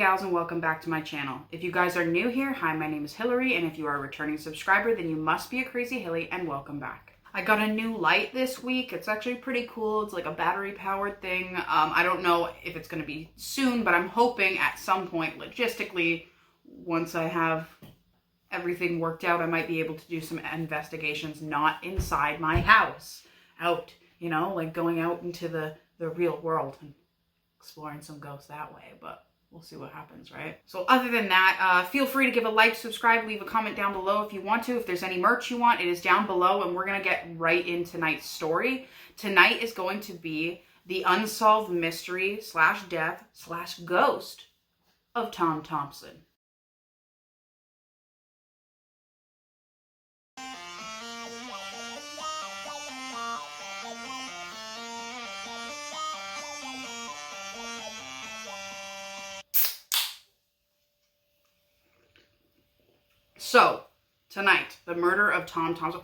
gals, and welcome back to my channel. If you guys are new here, hi, my name is Hillary, and if you are a returning subscriber, then you must be a crazy Hilly, and welcome back. I got a new light this week. It's actually pretty cool. It's like a battery powered thing. I don't know if it's going to be soon, but I'm hoping at some point, logistically, once I have everything worked out, I might be able to do some investigations not inside my house. Out, you know, like going out into the real world and exploring some ghosts that way, but we'll see what happens, right? So other than that, feel free to give a like, subscribe, leave a comment down below if you want to. If there's any merch you want, it is down below, and we're gonna get right in tonight's story. Tonight is going to be the unsolved mystery slash death slash ghost of Tom Thomson. So, tonight, the murder of Tom Thomson,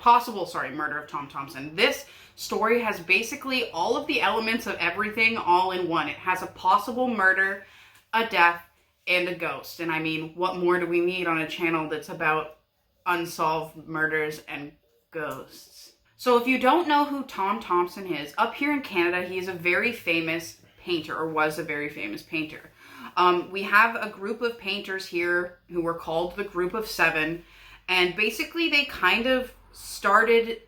murder of Tom Thomson. This story has basically all of the elements of everything all in one. It has a possible murder, a death, and a ghost. And I mean, what more do we need on a channel that's about unsolved murders and ghosts? So if you don't know who Tom Thomson is, up here in Canada, he is a very famous painter, or was a very famous painter. We have a group of painters here who were called the Group of Seven, and basically they kind of started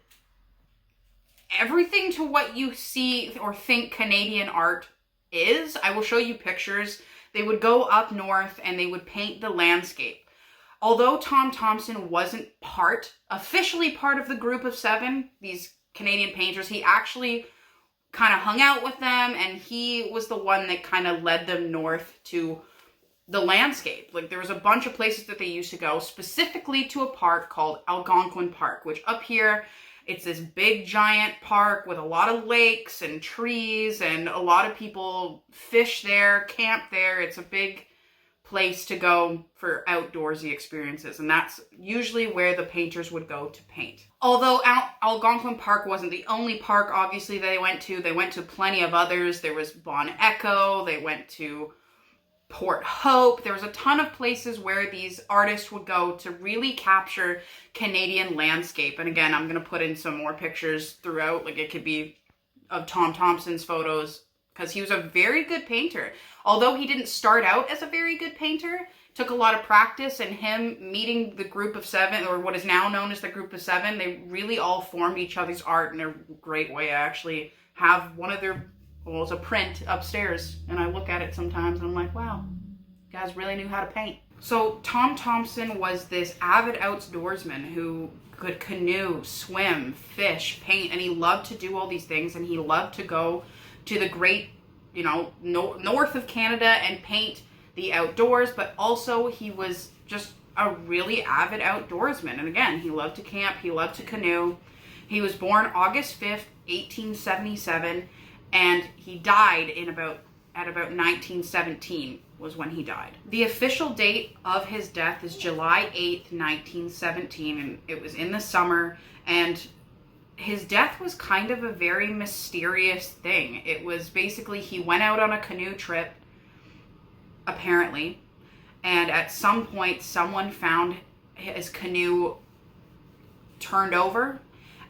everything to what you see or think Canadian art is. I will show you pictures. They would go up north and they would paint the landscape. Although Tom Thomson wasn't officially part of the Group of Seven, these Canadian painters, he actually kind of hung out with them, and he was the one that kind of led them north to the landscape. Like, there was a bunch of places that they used to go, specifically to a park called Algonquin Park, which up here, it's this big giant park with a lot of lakes and trees, and a lot of people fish there, camp there. It's a big place to go for outdoorsy experiences, and that's usually where the painters would go to paint. Although Algonquin Park wasn't the only park, obviously, they went to plenty of others. There was Bon Echo, they went to Port Hope. There was a ton of places where these artists would go to really capture Canadian landscape. And again, I'm going to put in some more pictures throughout, like it could be of Tom Thomson's photos, because he was a very good painter. Although he didn't start out as a very good painter, took a lot of practice, and him meeting the Group of Seven, or what is now known as the Group of Seven, they really all formed each other's art in a great way. I actually have one of their, well, it's a print upstairs, and I look at it sometimes and I'm like, wow, you guys really knew how to paint. So Tom Thomson was this avid outdoorsman who could canoe, swim, fish, paint, and he loved to do all these things, and he loved to go to the great, you know, north of Canada and paint the outdoors, but also he was just a really avid outdoorsman. And again, he loved to camp, he loved to canoe. He was born August 5th, 1877, and he died at about 1917 was when he died. The official date of his death is July 8th, 1917, and it was in the summer, and his death was kind of a very mysterious thing. It was basically, he went out on a canoe trip, apparently, and at some point someone found his canoe turned over,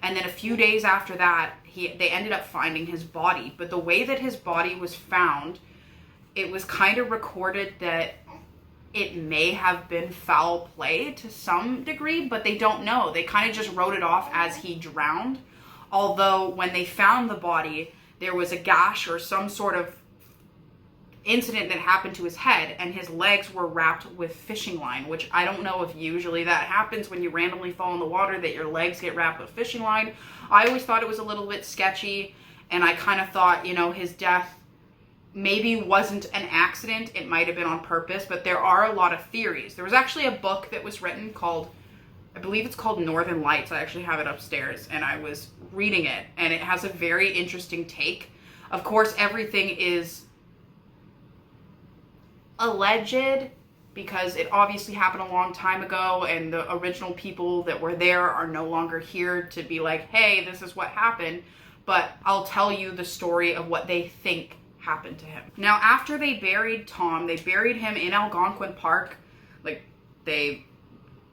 and then a few days after that they ended up finding his body. But the way that his body was found, it was kind of recorded that it may have been foul play to some degree, but they don't know. They kind of just wrote it off as he drowned. Although when they found the body, there was a gash or some sort of incident that happened to his head, and his legs were wrapped with fishing line, which I don't know if usually that happens when you randomly fall in the water, that your legs get wrapped with fishing line. I always thought it was a little bit sketchy, and I kind of thought, you know, his death maybe wasn't an accident. It might have been on purpose, but there are a lot of theories. There was actually a book that was written called, I believe it's called Northern Lights. I actually have it upstairs, and I was reading it, and it has a very interesting take. Of course, everything is alleged because it obviously happened a long time ago, and the original people that were there are no longer here to be like, hey, this is what happened. But I'll tell you the story of what they think happened to him. Now, after they buried Tom, they buried him in Algonquin Park. Like, they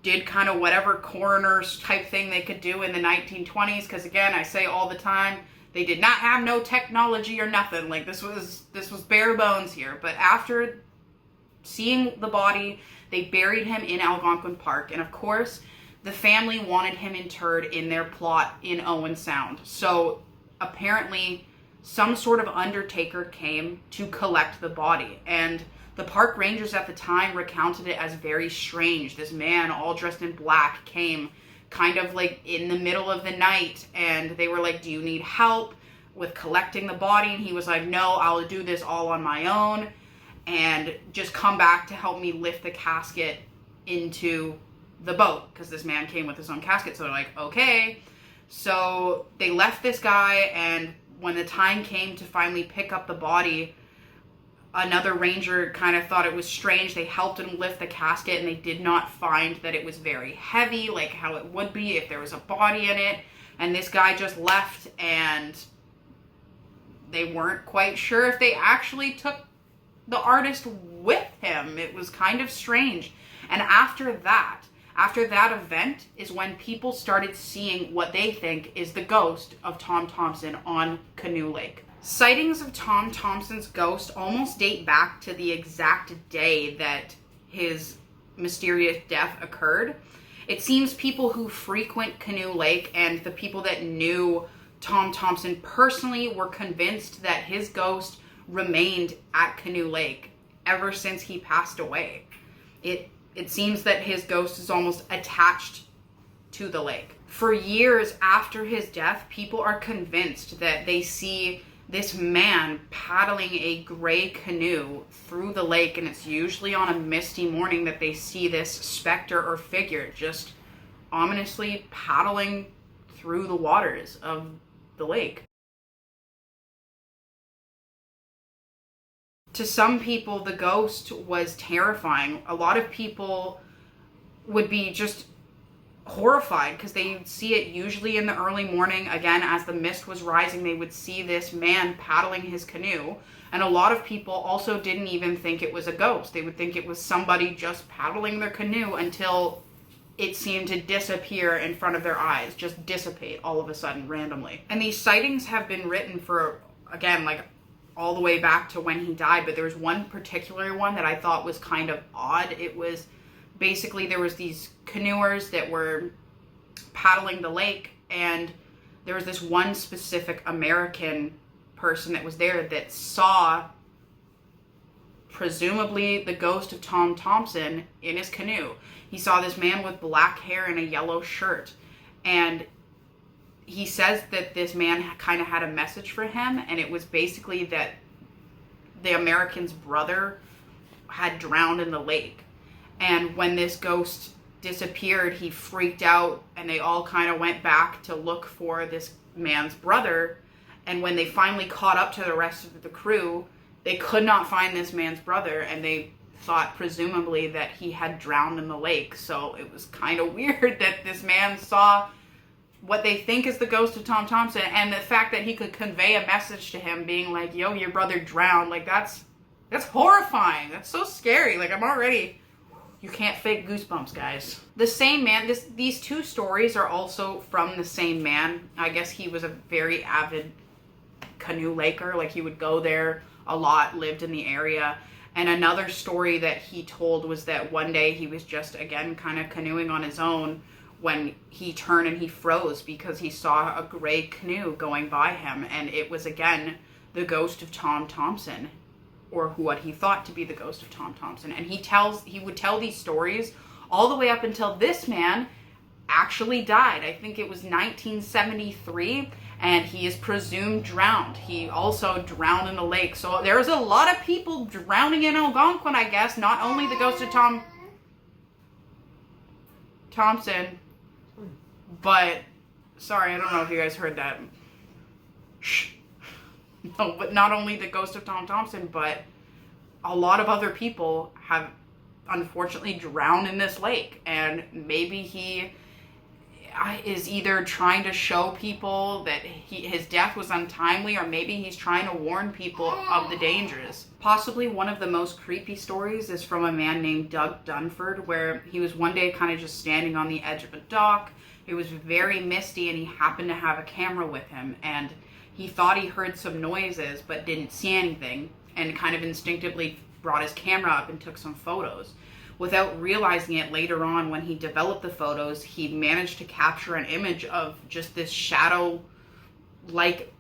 did kind of whatever coroner's type thing they could do in the 1920s, because again, I say all the time, they did not have no technology or nothing. Like, this was bare bones here. But after seeing the body, they buried him in Algonquin Park. And of course, the family wanted him interred in their plot in Owen Sound. So apparently some sort of undertaker came to collect the body. And the park rangers at the time recounted it as very strange. This man all dressed in black came kind of like in the middle of the night, and they were like, do you need help with collecting the body? And he was like, no, I'll do this all on my own, and just come back to help me lift the casket into the boat, because this man came with his own casket. So they're like, okay. So they left this guy, and when the time came to finally pick up the body, another ranger kind of thought it was strange. They helped him lift the casket, and they did not find that it was very heavy, like how it would be if there was a body in it. And this guy just left, and they weren't quite sure if they actually took the artist with him. It was kind of strange. And after that event is when people started seeing what they think is the ghost of Tom Thomson on Canoe Lake. Sightings of Tom Thomson's ghost almost date back to the exact day that his mysterious death occurred. It seems people who frequent Canoe Lake and the people that knew Tom Thomson personally were convinced that his ghost remained at Canoe Lake ever since he passed away. It seems that his ghost is almost attached to the lake. For years after his death, people are convinced that they see this man paddling a gray canoe through the lake, and it's usually on a misty morning that they see this specter or figure just ominously paddling through the waters of the lake. To some people, the ghost was terrifying. A lot of people would be just horrified because they see it usually in the early morning. Again, as the mist was rising, they would see this man paddling his canoe. And a lot of people also didn't even think it was a ghost. They would think it was somebody just paddling their canoe until it seemed to disappear in front of their eyes, just dissipate all of a sudden randomly. And these sightings have been written for, again, like all the way back to when he died, but there was one particular one that I thought was kind of odd. It was basically, there was these canoers that were paddling the lake, and there was this one specific American person that was there that saw presumably the ghost of Tom Thomson in his canoe. He saw this man with black hair and a yellow shirt, and he says that this man kind of had a message for him, and it was basically that the American's brother had drowned in the lake. And when this ghost disappeared, he freaked out, and they all kind of went back to look for this man's brother. And when they finally caught up to the rest of the crew, they could not find this man's brother, and they thought presumably that he had drowned in the lake. So it was kind of weird that this man saw what they think is the ghost of Tom Thomson, and the fact that he could convey a message to him being like, yo, your brother drowned. Like, that's horrifying. That's so scary. Like, I'm already, you can't fake goosebumps, guys. The same man, these two stories are also from the same man. I guess he was a very avid canoe laker. Like, he would go there a lot, lived in the area. And another story that he told was that one day he was just, again, kind of canoeing on his own when he turned and he froze because he saw a gray canoe going by him. And it was, again, the ghost of Tom Thomson, or what he thought to be the ghost of Tom Thomson. And he would tell these stories all the way up until this man actually died. I think it was 1973, and he is presumed drowned. He also drowned in the lake. So there's a lot of people drowning in Algonquin, I guess. Not only the ghost of Tom Thomson, but, sorry, I don't know if you guys heard that. Shh. No, but not only the ghost of Tom Thomson, but a lot of other people have unfortunately drowned in this lake. And maybe he, is either trying to show people that his death was untimely, or maybe he's trying to warn people of the dangers. Possibly one of the most creepy stories is from a man named Doug Dunford, where he was one day kind of just standing on the edge of a dock. It was very misty, and he happened to have a camera with him, and he thought he heard some noises but didn't see anything, and kind of instinctively brought his camera up and took some photos. Without realizing it, later on when he developed the photos, he managed to capture an image of just this shadow-like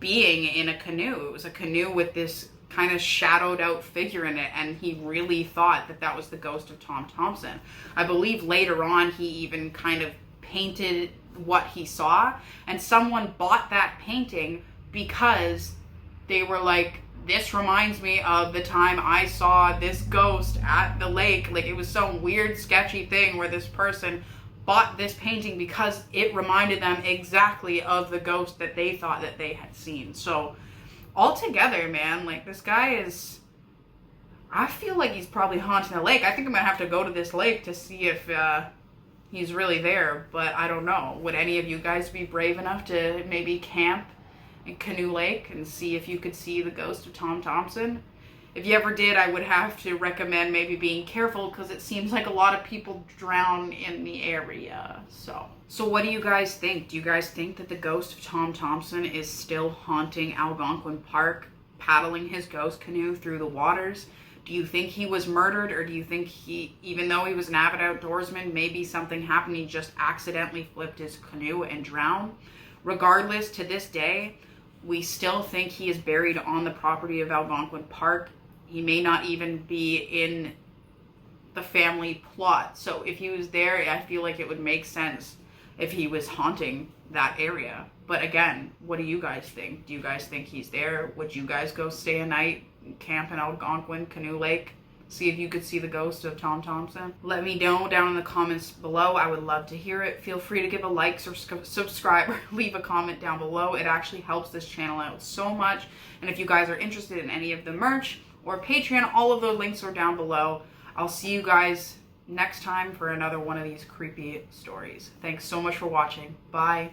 being in a canoe. It was a canoe with this kind of shadowed out figure in it, and he really thought that that was the ghost of Tom Thomson. I believe later on he even kind of painted what he saw, and someone bought that painting because they were like, this reminds me of the time I saw this ghost at the lake. Like, it was some weird, sketchy thing where this person bought this painting because it reminded them exactly of the ghost that they thought that they had seen. So, altogether, man, like, this guy is... I feel like he's probably haunting the lake. I think I'm gonna have to go to this lake to see if he's really there, but I don't know. Would any of you guys be brave enough to maybe camp in Canoe Lake and see if you could see the ghost of Tom Thomson? If you ever did, I would have to recommend maybe being careful, because it seems like a lot of people drown in the area. So what do you guys think? Do you guys think that the ghost of Tom Thomson is still haunting Algonquin Park, paddling his ghost canoe through the waters? Do you think he was murdered, or do you think he, even though he was an avid outdoorsman, maybe something happened, he just accidentally flipped his canoe and drowned? Regardless, to this day, we still think he is buried on the property of Algonquin Park. He may not even be in the family plot. So if he was there, I feel like it would make sense if he was haunting that area. But again, what do you guys think? Do you guys think he's there? Would you guys go stay a night, camp in Algonquin, Canoe Lake? See if you could see the ghost of Tom Thomson? Let me know down in the comments below. I would love to hear it. Feel free to give a like, subscribe, or leave a comment down below. It actually helps this channel out so much. And if you guys are interested in any of the merch or Patreon, all of the links are down below. I'll see you guys next time for another one of these creepy stories. Thanks so much for watching. Bye.